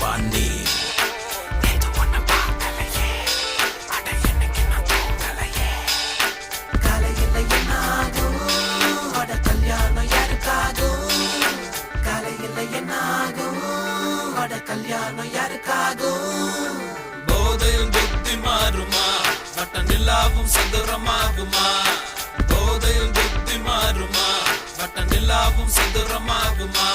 பண்ணி கலையில் என்னாகும் வட கல்யாணம் யாருக்காகும் கலையில் என்னாகும் வட கல்யாணம் யாருக்காகும் போதையில் புத்தி மாறுமா வட்ட நிலாவும் சதுரமாகுமா போதையில் புத்தி மாறுமா வட்ட நிலாவும் சதுரமாகுமா